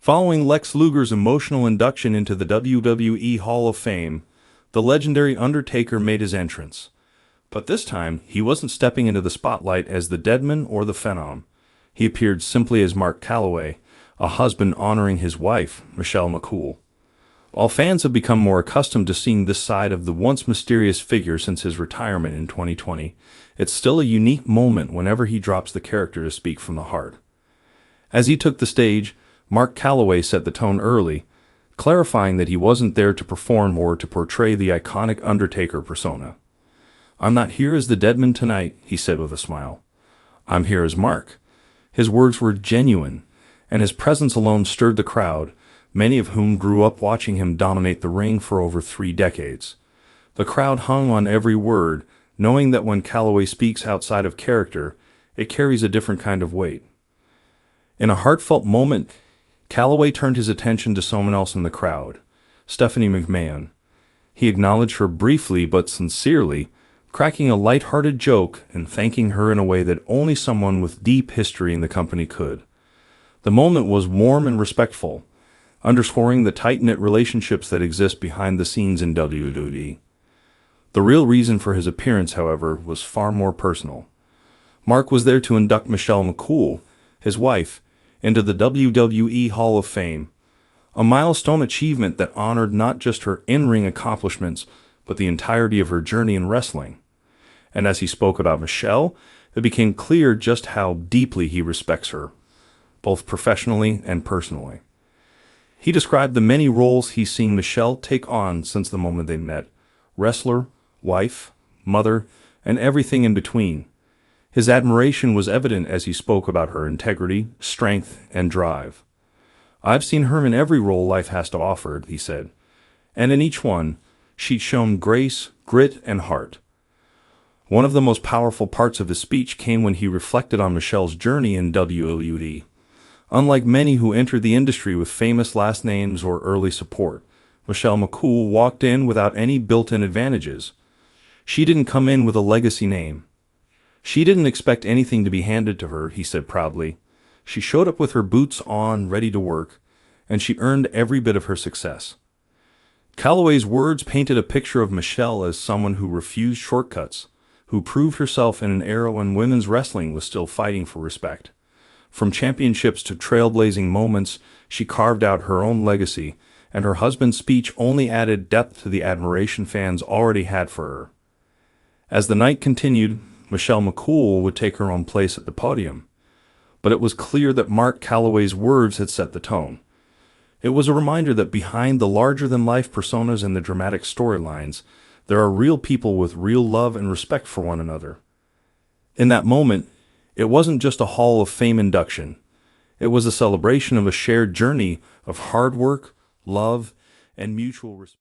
Following Lex Luger's emotional induction into the WWE Hall of Fame, the legendary Undertaker made his entrance. But this time, he wasn't stepping into the spotlight as the Deadman or the Phenom. He appeared simply as Mark Calaway, a husband honoring his wife, Michelle McCool. While fans have become more accustomed to seeing this side of the once mysterious figure since his retirement in 2020, it's still a unique moment whenever he drops the character to speak from the heart. As he took the stage, Mark Calaway set the tone early, clarifying that he wasn't there to perform or to portray the iconic Undertaker persona. "I'm not here as the Deadman tonight," he said with a smile. "I'm here as Mark." His words were genuine, and his presence alone stirred the crowd, many of whom grew up watching him dominate the ring for over 3 decades. The crowd hung on every word, knowing that when Calaway speaks outside of character, it carries a different kind of weight. In a heartfelt moment, Calaway turned his attention to someone else in the crowd, Stephanie McMahon. He acknowledged her briefly but sincerely, cracking a light-hearted joke and thanking her in a way that only someone with deep history in the company could. The moment was warm and respectful, underscoring the tight-knit relationships that exist behind the scenes in WWE. The real reason for his appearance, however, was far more personal. Mark was there to induct Michelle McCool, his wife, into the WWE Hall of Fame, a milestone achievement that honored not just her in-ring accomplishments, but the entirety of her journey in wrestling. And as he spoke about Michelle, it became clear just how deeply he respects her, both professionally and personally. He described the many roles he's seen Michelle take on since the moment they met: wrestler, wife, mother, and everything in between. His admiration was evident as he spoke about her integrity, strength, and drive. "I've seen her in every role life has to offer," he said, "and in each one, she'd shown grace, grit, and heart." One of the most powerful parts of his speech came when he reflected on Michelle's journey in WWE. Unlike many who entered the industry with famous last names or early support, Michelle McCool walked in without any built-in advantages. She didn't come in with a legacy name. She didn't expect anything to be handed to her, he said proudly. She showed up with her boots on, ready to work, and she earned every bit of her success. Calaway's words painted a picture of Michelle as someone who refused shortcuts, who proved herself in an era when women's wrestling was still fighting for respect. From championships to trailblazing moments, she carved out her own legacy, and her husband's speech only added depth to the admiration fans already had for her. As the night continued, Michelle McCool would take her own place at the podium. But it was clear that Mark Calaway's words had set the tone. It was a reminder that behind the larger-than-life personas and the dramatic storylines, there are real people with real love and respect for one another. In that moment, it wasn't just a Hall of Fame induction. It was a celebration of a shared journey of hard work, love, and mutual respect.